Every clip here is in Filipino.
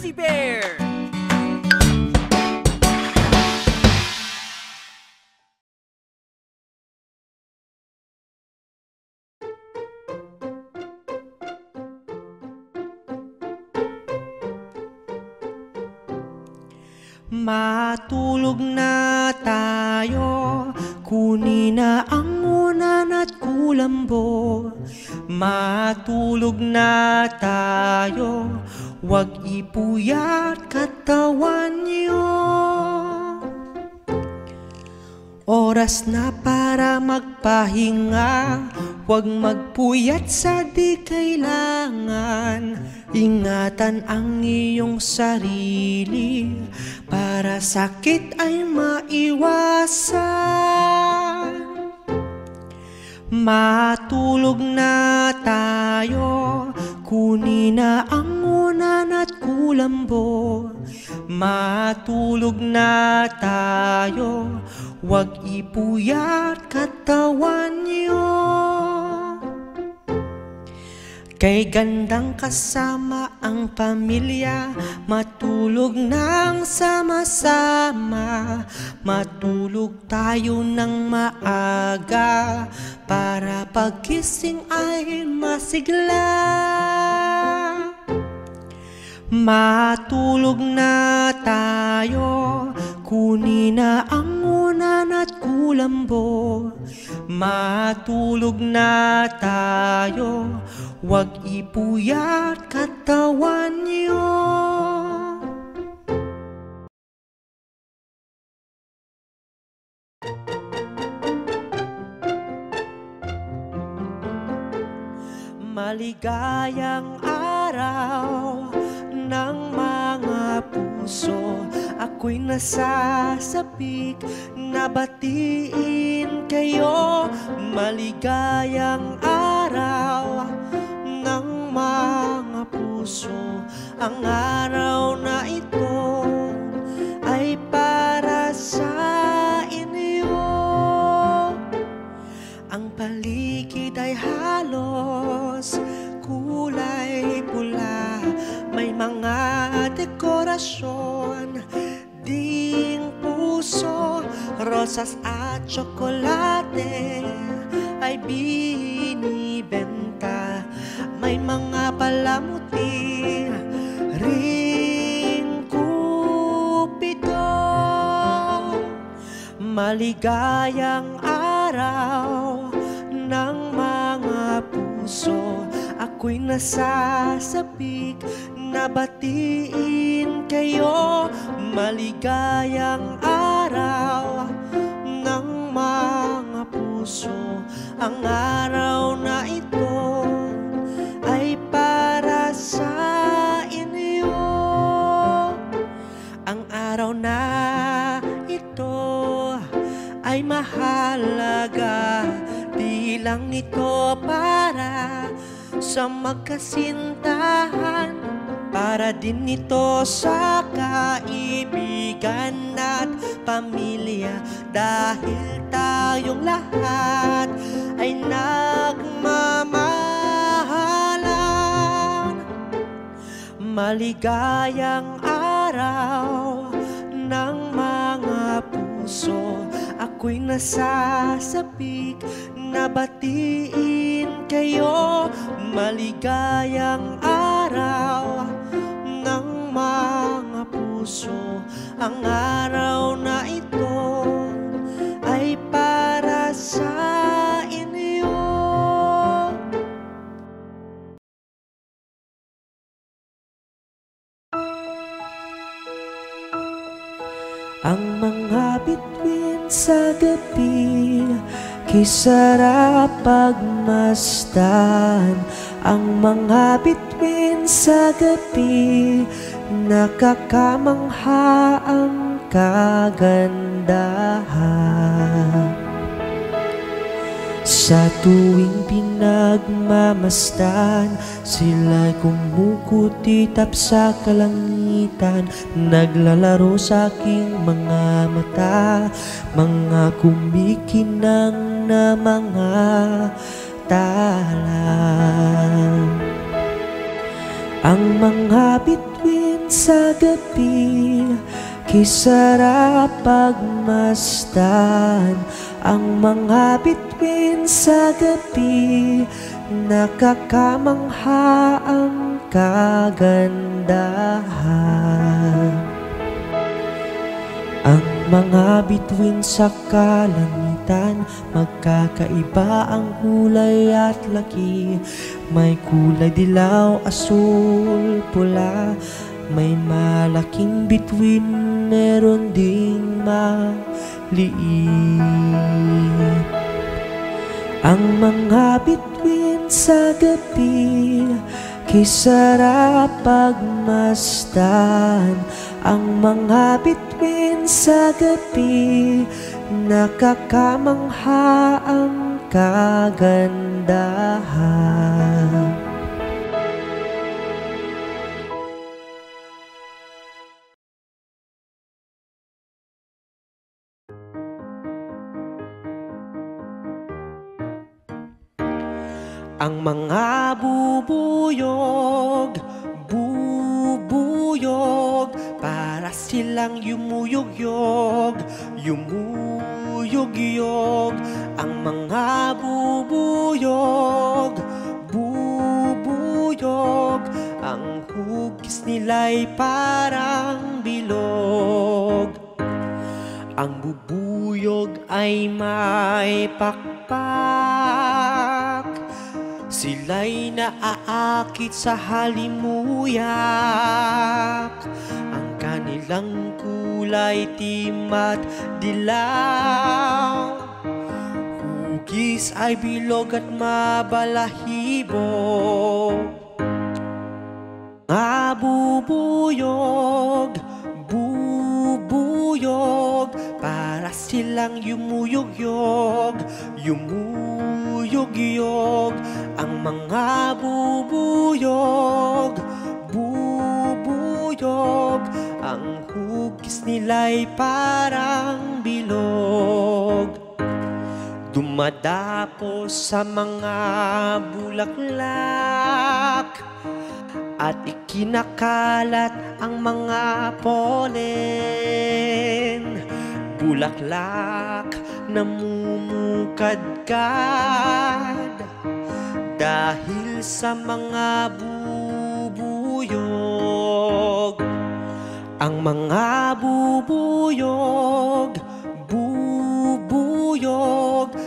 Fuzzy Bear! Matulog na tayo, kunin na ang unan at kulambo. Matulog na tayo, huwag ipuyat katawan niyo. Oras na para magpahinga, huwag magpuyat sa di kailangan. Ingatan ang iyong sarili para sakit ay maiwasan. Matulog na tayo, kunin na ang unan at kulambo. Matulog na tayo, huwag ipuyat katawan niyo. Kay gandang kasama ang pamilya, matulog nang sama-sama. Matulog tayo ng maaga para pagkising ay masigla. Matulog na tayo, kunin na ang unan at kulambo. Matulog na tayo, huwag ipuyat katawan niyo. Maligayang araw ng mga puso, ako'y nasasabik na batiin kayo. Maligayang araw ng mga puso, ang araw na ito ay para sa inyo. Ang paligid ay halos kulay pula, may mga dekorasyon ding puso, rosas at tsokolate ay binibenta. May mga palamuti ring kupido. Maligayang araw ng mga puso, ako'y nasasabik na batiin kayo. Maligayang araw ng mga puso, ang araw na ito ay para sa inyo. Ang araw na ito ay mahalaga, di lang ito para sa magkasintahan, para din ito sa kaibigan at pamilya. Dahil tayong lahat ay nagmamahalan. Maligayang araw ng mga puso, ako'y nasasabik na batiin kayo. Maligayang araw ng mga puso, ang araw na ito ay para sa inyo. Ang mga bituin sa gabi, kisarap pagmasdan. Ang mga bituin sa gabi, nakakamangha ang kagandahan. Sa tuwing pinagmamasdan, sila'y kumukutitap sa kalangitan. Naglalaro sa aking mga mata, mga kumikinang na mga tala. Ang mga bituin bituin sa gabi, kisarap pagmasdan. Ang mga bituin sa gabi, nakakamangha ang kagandahan. Ang mga bituin sa kalangitan, magkakaiba ang kulay at laki. May kulay dilaw, asul, pula. May malaking bituin, meron ding maliit. Ang mga bituin sa gabi, kisarap pagmasdan. Ang mga bituin sa gabi, nakakamangha ang kagandahan. Ang mga bubuyog, bubuyog, para silang yumuyog-yog, yumuyog-yog. Ang mga bubuyog, bubuyog, ang hugis nila'y parang bilog. Ang bubuyog ay may pakpak, sila'y naaakit sa halimuyak. Ang kanilang kulay itim at dilaw, hugis ay bilog at mabalahibo. Mga bubuyog, bubuyog, para silang yumuyog-yog, yumuyog-yog. Ang mga bubuyog, bubuyog, ang hugis nila'y parang bilog. Dumadapos sa mga bulaklak at ikinakalat ang mga pollen. Bulaklak namumukadkad dahil sa mga bubuyog. Ang mga bubuyog, bubuyog,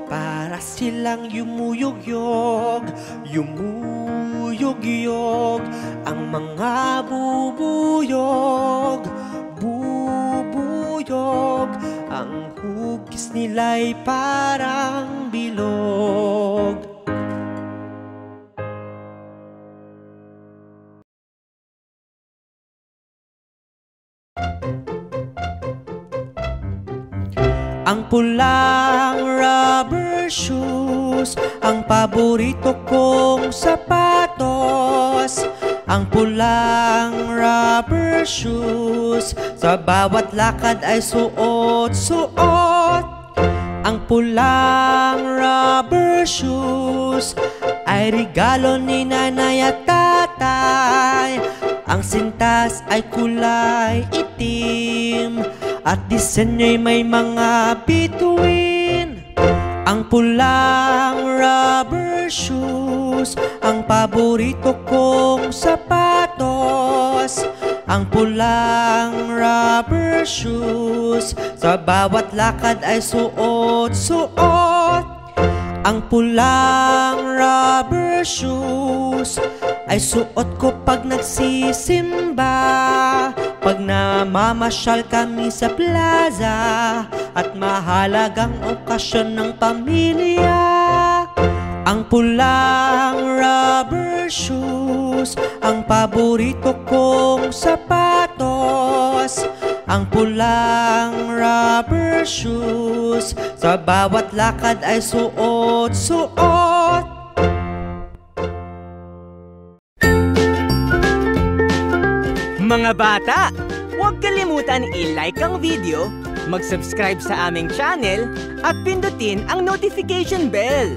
para silang yumuyog-yog, yumuyog-yog. Ang mga bubuyog, bubuyog, ang hugis nila'y parang bilog. Ang pulang rubber shoes, ang paborito kong sapatos. Ang pulang rubber shoes, sa bawat lakad ay suot-suot. Ang pulang rubber shoes ay regalo ni nanay at tatay. Ang sintas ay kulay itim at disenyo'y may mga bituin. Ang pulang rubber shoes, ang paborito kong sapatos. Ang pulang rubber shoes, sa bawat lakad ay suot-suot. Ang pulang rubber shoes ay suot ko pag nagsisimba, pag namamasyal kami sa plaza at mahalagang okasyon ng pamilya. Ang pulang rubber shoes, ang paborito kong sapatos. Ang pulang rubber shoes, sa bawat lakad ay suot-suot. Mga bata, huwag kalimutan i-like ang video, mag-subscribe sa aming channel, at pindutin ang notification bell.